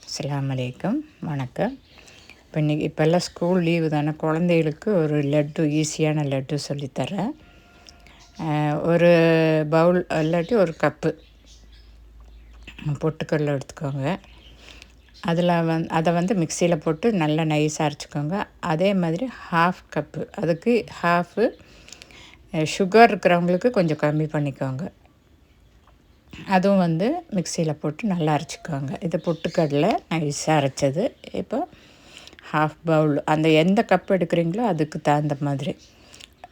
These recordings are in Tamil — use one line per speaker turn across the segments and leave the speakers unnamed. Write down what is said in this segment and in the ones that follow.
அஸ்ஸலாமு அலைக்கும். வணக்கம். இப்போல்லாம் ஸ்கூல் லீவு தானே, குழந்தைகளுக்கு ஒரு லட்டு, ஈஸியான லட்டு சொல்லித்தரேன். ஒரு பவுல் இல்லாட்டி ஒரு கப்பு பொட்டுக்கடலை எடுத்துக்கோங்க. அதை மிக்சியில் போட்டு நல்லா நைஸாக அரைச்சிக்கோங்க. அதே மாதிரி ஹாஃப் கப்பு, அதுக்கு ஹாஃபு சுகர் இருக்கிறவங்களுக்கு கொஞ்சம் கம்மி பண்ணிக்கோங்க. அதுவும் மிக்சியில் போட்டு நல்லா அரைச்சிக்கோங்க. இது பொட்டுக்கடலை நைஸாக அரைச்சது. இப்போ ஹாஃப் பவுல், அந்த எந்த கப் எடுக்கிறீங்களோ அதுக்கு தகுந்த மாதிரி,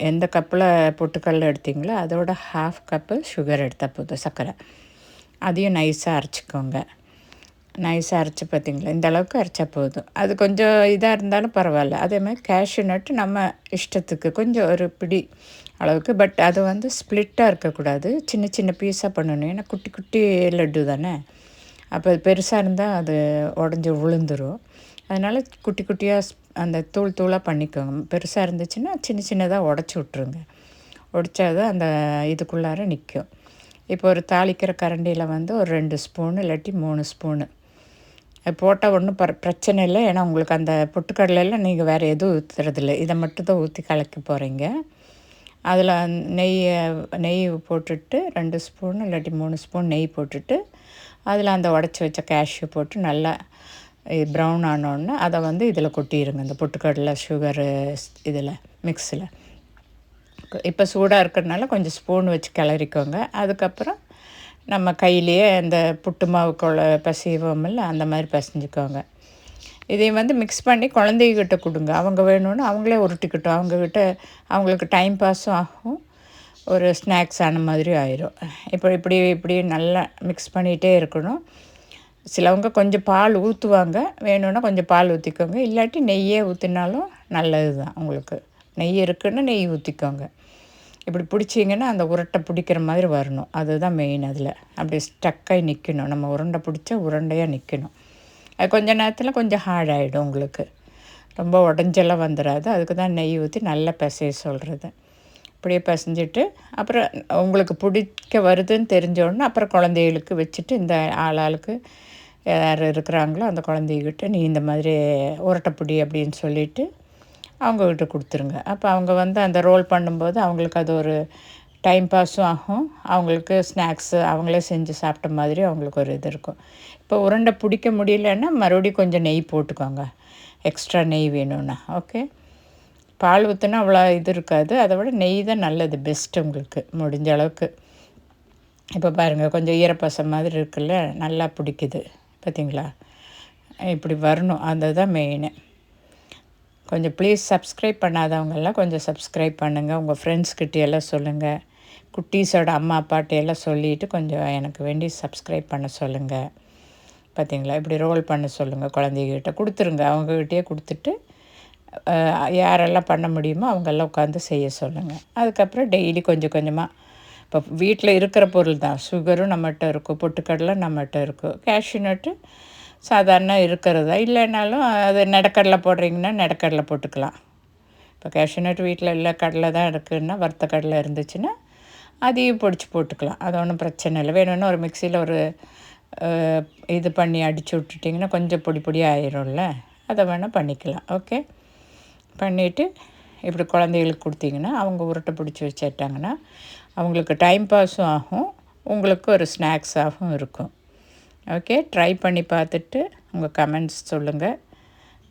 எந்த கப்பில் பொட்டுக்கடலை எடுத்தீங்களோ அதோட ஹாஃப் கப்பு சுகர் எடுத்தால் போதும், சர்க்கரை. அதையும் நைஸாக அரைச்சிக்கோங்க. நைஸாக அரைச்சி பார்த்திங்களா, இந்த அளவுக்கு அரைச்சா போதும். அது கொஞ்சம் இதாக இருந்தாலும் பரவாயில்ல. அதேமாதிரி கேஷ்யூ நட்டு நம்ம இஷ்டத்துக்கு கொஞ்சம் ஒரு பிடி அளவுக்கு, பட் அது ஸ்ப்ளிட்டாக இருக்கக்கூடாது, சின்ன சின்ன பீஸாக பண்ணணும். ஏன்னா குட்டி குட்டி லட்டு தானே, அப்போ அது பெருசாக இருந்தால் அது உடஞ்சி விழுந்துடும். அதனால் குட்டி குட்டியாக அந்த தூள் தூளாக பண்ணிக்கோங்க. பெருசாக இருந்துச்சுன்னா சின்ன சின்னதாக உடச்சி விட்ருங்க. உடைச்சாதான் அந்த இதுக்குள்ளார நிற்கும். இப்போ ஒரு தாளிக்கிற கரண்டியில் ஒரு 2 ஸ்பூனு இல்லாட்டி 3 ஸ்பூனு போட்டால் ஒன்றும் பிரச்சனை இல்லை. ஏன்னா உங்களுக்கு அந்த பொட்டுக்கடலையில் நீங்கள் வேறு எதுவும் ஊற்றுறதில்ல, இதை மட்டும் தான் ஊற்றி கலக்க போகிறீங்க. அதில் நெய் போட்டுட்டு 2 ஸ்பூன் இல்லாட்டி 3 ஸ்பூன் நெய் போட்டுட்டு, அதில் அந்த உடச்சி வச்ச கேஷ்யூ போட்டு நல்லா ப்ரௌன் ஆனோடனே அதை இதில் கொட்டிடுங்க, இந்த பொட்டுக்கடலை சுகரு இதில் மிக்ஸில். இப்போ சூடாக இருக்கிறதுனால கொஞ்சம் ஸ்பூன் வச்சு கிளறிக்கோங்க. அதுக்கப்புறம் நம்ம கையிலேயே அந்த புட்டு மாவு பிசைவோமில்ல, அந்த மாதிரி பிசைஞ்சிக்கோங்க. இதையும் மிக்ஸ் பண்ணி குழந்தைகிட்ட கொடுங்க. அவங்க வேணும்னு அவங்களே உருட்டிக்கிட்டோம். அவங்களுக்கு டைம் பாஸும் ஆகும், ஒரு ஸ்நாக்ஸ் ஆன மாதிரி ஆயிரும். இப்போ இப்படி நல்லா மிக்ஸ் பண்ணிகிட்டே இருக்கணும். சிலவங்க கொஞ்சம் பால் ஊற்றுவாங்க, வேணும்னா கொஞ்சம் பால் ஊற்றிக்கோங்க. இல்லாட்டி நெய்யே ஊற்றினாலும் நல்லது தான். உங்களுக்கு நெய் இருக்குன்னு நெய் ஊற்றிக்கோங்க. இப்படி பிடிச்சிங்கன்னா அந்த உருண்டை பிடிக்கிற மாதிரி வரணும், அதுதான் மெயின். அதில் அப்படி ஸ்டக்காகி நிற்கணும். நம்ம உருண்டை பிடிச்சா உருண்டையாக நிற்கணும். அது கொஞ்சம் நேரத்தில் கொஞ்சம் ஹார்ட் ஆகிடும், உங்களுக்கு ரொம்ப உடஞ்செல்லாம் வந்துடாது. அதுக்கு தான் நெய் ஊற்றி நல்லா பிசைய சொல்கிறது. இப்படியே பிசைஞ்சிட்டு அப்புறம் உங்களுக்கு பிடிக்க வருதுன்னு தெரிஞ்சோடனே அப்புறம் குழந்தைகளுக்கு வச்சுட்டு, இந்த ஆளுக்கு யார் இருக்கிறாங்களோ அந்த குழந்தைகிட்ட நீ இந்த மாதிரி உருட்டைப்பிடி அப்படின்னு சொல்லிவிட்டு அவங்கக்கிட்ட கொடுத்துருங்க. அப்போ அவங்க அந்த ரோல் பண்ணும்போது அவங்களுக்கு அது ஒரு டைம் பாஸும் ஆகும், அவங்களுக்கு ஸ்நாக்ஸு அவங்களே செஞ்சு சாப்பிட்ட மாதிரி அவங்களுக்கு ஒரு இது இருக்கும். இப்போ உருண்டை பிடிக்க முடியலன்னா மறுபடியும் கொஞ்சம் நெய் போட்டுக்கோங்க, எக்ஸ்ட்ரா நெய் வேணும்னா. ஓகே, பால் ஊற்றினா அவ்வளோ இது இருக்காது, அதை விட நெய் தான் நல்லது, பெஸ்ட்டு உங்களுக்கு முடிஞ்ச அளவுக்கு. இப்போ பாருங்கள், கொஞ்சம் ஈரப்பசை மாதிரி இருக்குல்ல, நல்லா பிடிக்குது பார்த்தீங்களா. இப்படி வரணும், அதுதான் மெயினு. கொஞ்சம் ப்ளீஸ் சப்ஸ்கிரைப் பண்ணாதவங்கெல்லாம் கொஞ்சம் சப்ஸ்கிரைப் பண்ணுங்கள். உங்கள் ஃப்ரெண்ட்ஸ்கிட்டையெல்லாம் சொல்லுங்கள். குட்டீஸோட அம்மா அப்பாட்டையெல்லாம் சொல்லிவிட்டு கொஞ்சம் எனக்கு வேண்டி சப்ஸ்கிரைப் பண்ண சொல்லுங்கள். பார்த்தீங்களா, இப்படி ரோல் பண்ண சொல்லுங்கள். குழந்தைகிட்ட கொடுத்துருங்க, அவங்கக்கிட்டே கொடுத்துட்டு யாரெல்லாம் பண்ண முடியுமோ அவங்கெல்லாம் உட்காந்து செய்ய சொல்லுங்கள். அதுக்கப்புறம் டெய்லி கொஞ்சம் கொஞ்சமாக, இப்போ வீட்டில் இருக்கிற பொருள் தான், சுகரும் நம்மகிட்ட இருக்கும், பொட்டுக்கடலை நம்மகிட்ட இருக்கும், கேஷ்யூ நட்டு சாதாரண இருக்கிறதா, இல்லைனாலும் அது நெடக்கடலை போடுறீங்கன்னா நெடக்கடலை போட்டுக்கலாம். இப்போ கேஷ்யூ நட் வீட்டில் இல்லை, கடலை தான் இருக்குதுன்னா, வறுத்த கடலை இருந்துச்சுன்னா அதையும் பொடிச்சு போட்டுக்கலாம். அது ஒன்றும் பிரச்சனை இல்லை. வேணும்னா ஒரு மிக்சியில் ஒரு இது பண்ணி அடித்து விட்டுட்டிங்கன்னா கொஞ்சம் பொடி பொடியாக ஆயிரும்ல, அதை வேணால் பண்ணிக்கலாம். ஓகே, பண்ணிவிட்டு இப்படி குழந்தைகளுக்கு கொடுத்தீங்கன்னா அவங்க உருட்டை பிடிச்சி வச்சுட்டாங்கன்னா அவங்களுக்கு டைம் பாஸும் ஆகும், உங்களுக்கு ஒரு ஸ்நாக்ஸாகவும் இருக்கும். ஓகே, ட்ரை பண்ணி பார்த்துட்டு உங்கள் கமெண்ட்ஸ் சொல்லுங்கள்.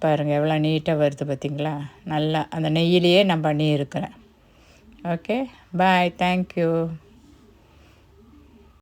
பாருங்கள் எவ்வளோ நீட்டாக வருது பார்த்திங்களா, நல்லா அந்த நெய்யிலேயே நான் பண்ணியிருக்கிறேன். ஓகே, பாய், தேங்க்யூ.